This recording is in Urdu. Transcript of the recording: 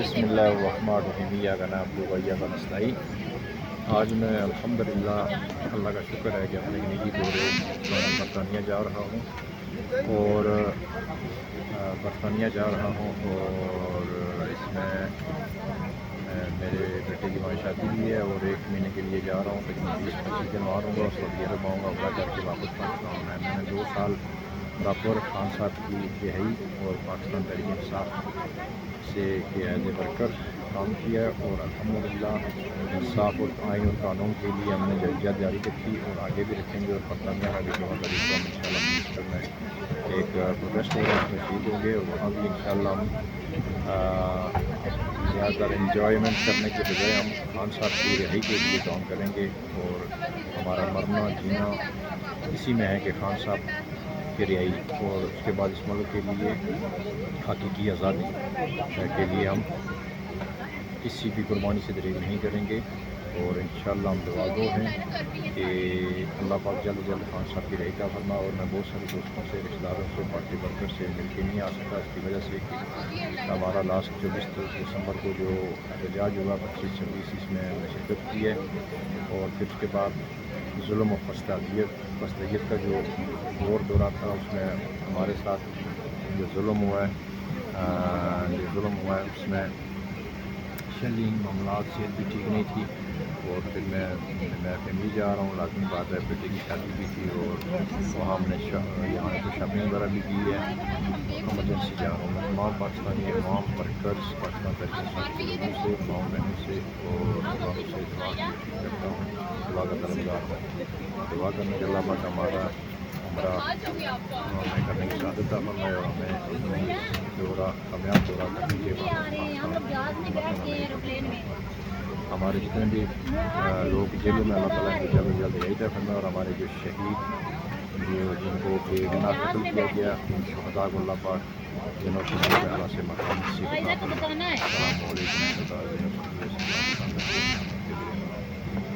بسم اللہ الرحمن الرحیم یا کا نام دو بھیا کا نستعین۔ آج میں الحمدللہ اللہ کا شکر ہے کہ اپنے نجی دورے برطانیہ جا رہا ہوں اور اس میں میرے بیٹے کی وہاں شادی بھی ہے اور 1 مہینے کے لیے جا رہا ہوں، تقریباً 20-25 دن وہاں رہوں گا، سعودیہ عرب آؤں گا، عمرہ کر کے واپس پاکستان آنا ہے۔ میں نے 2 سال برابر خان صاحب کی رہائی اور پاکستان تحریک انصاف سے کے ایز اے ورکر کام کیا اور الحمدللہ انصاف اور آئین اور قانون کے لیے ہم نے جدوجہد جاری رکھی اور آگے بھی رکھیں گے۔ اور برطانیہ کا بھی بہت قریب کو ہم انشاءاللہ منسٹر میں ایک پروٹیسٹ ہوگا، اس میں شہید ہوں گے اور وہاں بھی انشاءاللہ ہم زیادہ تر انجوائمنٹ کرنے کے بجائے ہم خان صاحب کی رہائی کے لیے کام کریں گے اور ہمارا مرنا جینا اسی میں ہے کہ خان صاحب کی رہائی اور اس کے بعد اس ملک کے لیے حقیقی آزادی کے لیے ہم کسی بھی قربانی سے دریغ نہیں کریں گے۔ اور انشاءاللہ ہم دعا گو ہیں کہ اللہ پاک جلد جلد خان صاحب کی رہائی کا فرما۔ اور میں بہت سارے دوستوں سے، رشتہ داروں سے، پارٹی ورکر سے مل کے نہیں آ سکتا اس کی وجہ سے کہ ہمارا لاسٹ 24 دسمبر کو جو احتجاج ہوا 25-26 اس میں شرکت کی ہے اور پھر اس کے بعد ظلم و فسادیت کا جو دورہ تھا اس میں ہمارے ساتھ جو ظلم ہوا ہے اس میں شیلنگ معاملات صحت بھی ٹھیک نہیں تھی اور پھر میں فیملی جا رہا ہوں، لازمی بات ہے، بیٹے کی شادی بھی تھی اور وہاں ہم نے یہاں پہ شاپنگ وغیرہ بھی کی ہے، ایمرجنسی جا رہا ہوں۔ میں تمام پاکستانی عوام ورکرز پاکستان تحریک انصاف کے لوگوں سے، ماؤں بہنوں سے اور بھاؤں سے دعا کرتا ہوں، دعا کا طلبگار ہوں، دعا کرنے کے اللہ پاک ہمارا عمرہ ہمیں کرنے کی سعادت عطا فرمائے اور ہمیں کامیاب دورہ کرنے کے ہمارے جتنے بھی لوگ جیلوں میں اللہ تعالیٰ کی جلد جلد رہائی عطا فرمائے اور ہمارے جو شہید جن کو بے گناہ قتل کیا گیا ان شہداء کو اللہ پاک جنوں کی اللہ سے مقام نصیب عطا فرمائے۔ السلام علیکم ورحمۃ اللہ وبرکاتہ۔